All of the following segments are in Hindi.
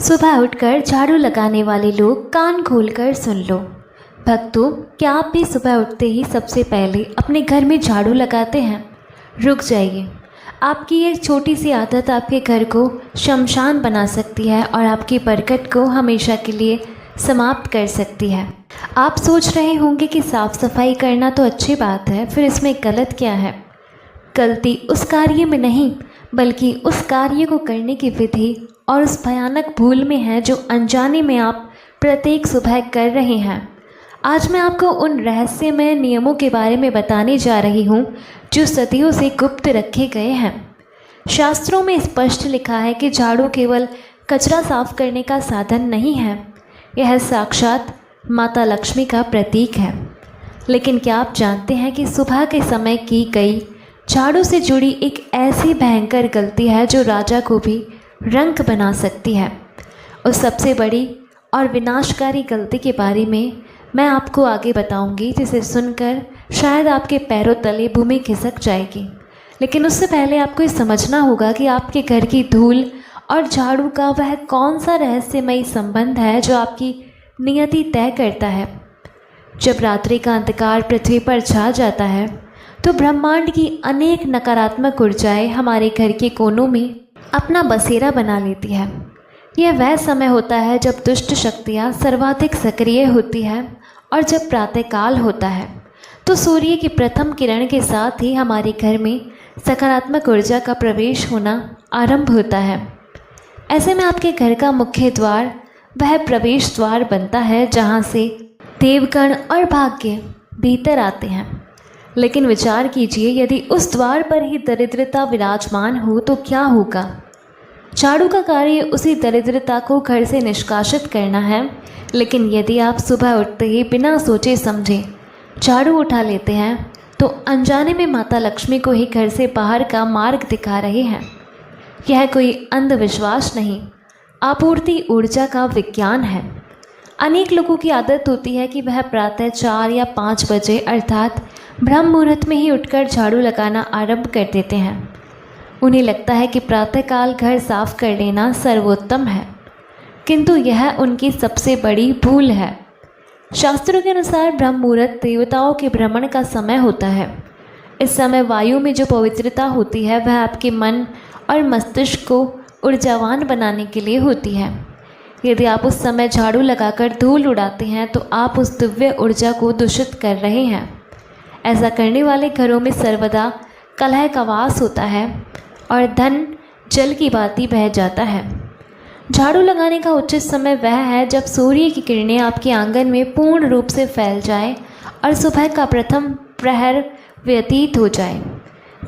सुबह उठकर झाड़ू लगाने वाले लोग कान खोलकर सुन लो। भक्तों, क्या आप भी सुबह उठते ही सबसे पहले अपने घर में झाड़ू लगाते हैं? रुक जाइए, आपकी ये छोटी सी आदत आपके घर को शमशान बना सकती है और आपकी बरकत को हमेशा के लिए समाप्त कर सकती है। आप सोच रहे होंगे कि साफ़ सफाई करना तो अच्छी बात है, फिर इसमें गलत क्या है? गलती उस कार्य में नहीं, बल्कि उस कार्य को करने की विधि और उस भयानक भूल में है जो अनजाने में आप प्रत्येक सुबह कर रहे हैं। आज मैं आपको उन रहस्यमय नियमों के बारे में बताने जा रही हूँ जो सदियों से गुप्त रखे गए हैं। शास्त्रों में स्पष्ट लिखा है कि झाड़ू केवल कचरा साफ करने का साधन नहीं है, यह साक्षात माता लक्ष्मी का प्रतीक है। लेकिन क्या आप जानते हैं कि सुबह के समय की गई झाड़ू से जुड़ी एक ऐसी भयंकर गलती है जो राजा को भी रंक बना सकती है। उस सबसे बड़ी और विनाशकारी गलती के बारे में मैं आपको आगे बताऊंगी, जिसे सुनकर शायद आपके पैरों तले भूमि खिसक जाएगी। लेकिन उससे पहले आपको ये समझना होगा कि आपके घर की धूल और झाड़ू का वह कौन सा रहस्यमयी संबंध है जो आपकी नियति तय करता है। जब रात्रि का अंधकार पृथ्वी पर छा जाता है तो ब्रह्मांड की अनेक नकारात्मक ऊर्जाएं हमारे घर के कोनों में अपना बसेरा बना लेती है। यह वह समय होता है जब दुष्ट शक्तियाँ सर्वाधिक सक्रिय होती है और जब प्रातःकाल होता है तो सूर्य की प्रथम किरण के साथ ही हमारे घर में सकारात्मक ऊर्जा का प्रवेश होना आरंभ होता है। ऐसे में आपके घर का मुख्य द्वार वह प्रवेश द्वार बनता है जहाँ से देवगण और भाग्य भीतर आते हैं। लेकिन विचार कीजिए, यदि उस द्वार पर ही दरिद्रता विराजमान हो तो क्या होगा? झाड़ू का कार्य उसी दरिद्रता को घर से निष्कासित करना है। लेकिन यदि आप सुबह उठते ही बिना सोचे समझे झाड़ू उठा लेते हैं तो अनजाने में माता लक्ष्मी को ही घर से बाहर का मार्ग दिखा रहे हैं। यह कोई अंधविश्वास नहीं, आपूर्ति ऊर्जा का विज्ञान है। अनेक लोगों की आदत होती है कि वह प्रातः 4 या 5 बजे अर्थात ब्रह्म मुहूर्त में ही उठकर झाड़ू लगाना आरंभ कर देते हैं। उन्हें लगता है कि प्रातःकाल घर साफ कर लेना सर्वोत्तम है, किंतु यह उनकी सबसे बड़ी भूल है। शास्त्रों के अनुसार ब्रह्म मुहूर्त देवताओं के भ्रमण का समय होता है। इस समय वायु में जो पवित्रता होती है वह आपके मन और मस्तिष्क को ऊर्जावान बनाने के लिए होती है। यदि आप उस समय झाड़ू लगाकर धूल उड़ाते हैं तो आप उस दिव्य ऊर्जा को दूषित कर रहे हैं। ऐसा करने वाले घरों में सर्वदा कलह का वास होता है और धन जल की भांति बह जाता है। झाड़ू लगाने का उचित समय वह है जब सूर्य की किरणें आपके आंगन में पूर्ण रूप से फैल जाए और सुबह का प्रथम प्रहर व्यतीत हो जाए।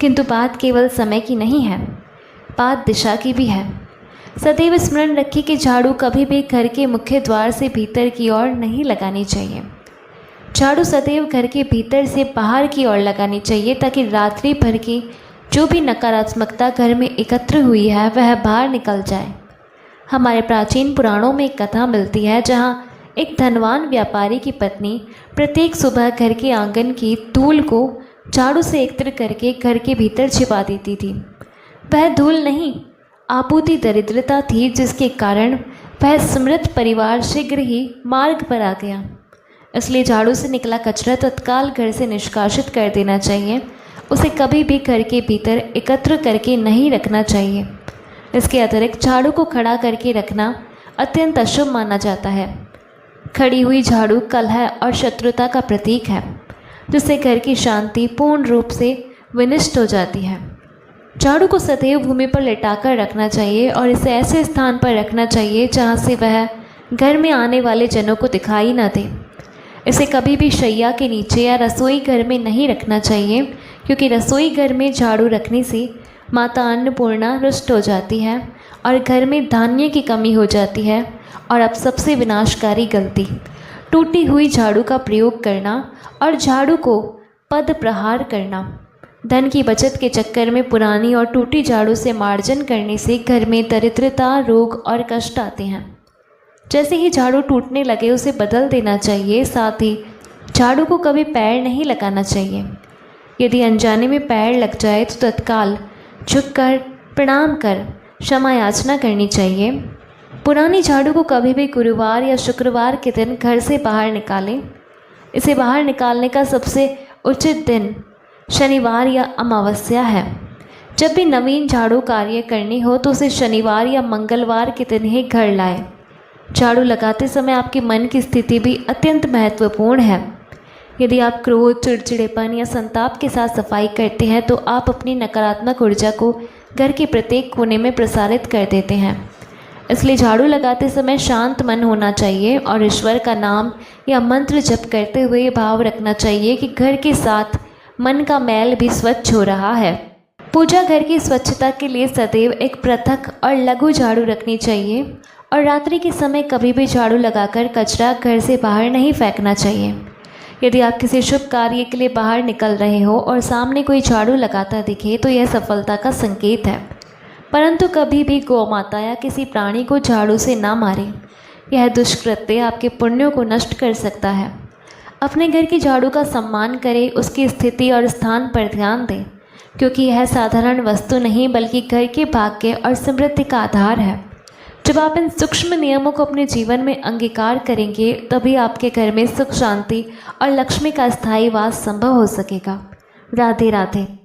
किंतु बात केवल समय की नहीं है, बात दिशा की भी है। सदैव स्मरण रखिए कि झाड़ू कभी भी घर के मुख्य द्वार से भीतर की ओर नहीं लगानी चाहिए। झाड़ू सदैव घर के भीतर से बाहर की ओर लगानी चाहिए ताकि रात्रि भर की जो भी नकारात्मकता घर में एकत्र हुई है वह बाहर निकल जाए। हमारे प्राचीन पुराणों में एक कथा मिलती है जहाँ एक धनवान व्यापारी की पत्नी प्रत्येक सुबह घर के आंगन की धूल को झाड़ू से एकत्र करके घर के भीतर छिपा देती थी। वह धूल नहीं, आपूर्ति दरिद्रता थी, जिसके कारण वह समृद्ध परिवार शीघ्र ही मार्ग पर आ गया। इसलिए झाड़ू से निकला कचरा तत्काल घर से निष्कासित कर देना चाहिए। उसे कभी भी घर के भीतर एकत्र करके नहीं रखना चाहिए। इसके अतिरिक्त झाड़ू को खड़ा करके रखना अत्यंत अशुभ माना जाता है। खड़ी हुई झाड़ू कलह और शत्रुता का प्रतीक है, जिससे घर की शांति पूर्ण रूप से विनष्ट हो जाती है। झाड़ू को सदैव भूमि पर लेटाकर रखना चाहिए और इसे ऐसे स्थान पर रखना चाहिए जहाँ से वह घर में आने वाले जनों को दिखाई न दे। इसे कभी भी शैया के नीचे या रसोई घर में नहीं रखना चाहिए, क्योंकि रसोई घर में झाड़ू रखने से माता अन्नपूर्णा रुष्ट हो जाती है और घर में धान्य की कमी हो जाती है। और अब सबसे विनाशकारी गलती, टूटी हुई झाड़ू का प्रयोग करना और झाड़ू को पद प्रहार करना। धन की बचत के चक्कर में पुरानी और टूटी झाड़ू से मार्जन करने से घर में दरिद्रता, रोग और कष्ट आते हैं। जैसे ही झाड़ू टूटने लगे उसे बदल देना चाहिए। साथ ही झाड़ू को कभी पैर नहीं लगाना चाहिए। यदि अनजाने में पैर लग जाए तो तत्काल झुककर प्रणाम कर क्षमा याचना करनी चाहिए। पुरानी झाड़ू को कभी भी गुरुवार या शुक्रवार के दिन घर से बाहर निकालें। इसे बाहर निकालने का सबसे उचित दिन शनिवार या अमावस्या है। जब भी नवीन झाड़ू कार्य करनी हो तो उसे शनिवार या मंगलवार के दिन ही घर लाएं। झाड़ू लगाते समय आपके मन की स्थिति भी अत्यंत महत्वपूर्ण है। यदि आप क्रोध, चिड़चिड़ेपन या संताप के साथ सफाई करते हैं तो आप अपनी नकारात्मक ऊर्जा को घर के प्रत्येक कोने में प्रसारित कर देते हैं। इसलिए झाड़ू लगाते समय शांत मन होना चाहिए और ईश्वर का नाम या मंत्र जप करते हुए भाव रखना चाहिए कि घर के साथ मन का मैल भी स्वच्छ हो रहा है। पूजा घर की स्वच्छता के लिए सदैव एक पृथक और लघु झाड़ू रखनी चाहिए और रात्रि के समय कभी भी झाड़ू लगाकर कचरा घर से बाहर नहीं फेंकना चाहिए। यदि आप किसी शुभ कार्य के लिए बाहर निकल रहे हो और सामने कोई झाड़ू लगाता दिखे तो यह सफलता का संकेत है। परंतु कभी भी गौ माता या किसी प्राणी को झाड़ू से ना मारें। यह दुष्कृत्य आपके पुण्यों को नष्ट कर सकता है। अपने घर की झाड़ू का सम्मान करें, उसकी स्थिति और स्थान पर ध्यान दें, क्योंकि यह साधारण वस्तु नहीं बल्कि घर के भाग्य और समृद्धि का आधार है। जब आप इन सूक्ष्म नियमों को अपने जीवन में अंगीकार करेंगे तभी आपके घर में सुख, शांति और लक्ष्मी का स्थायी वास संभव हो सकेगा। राधे राधे।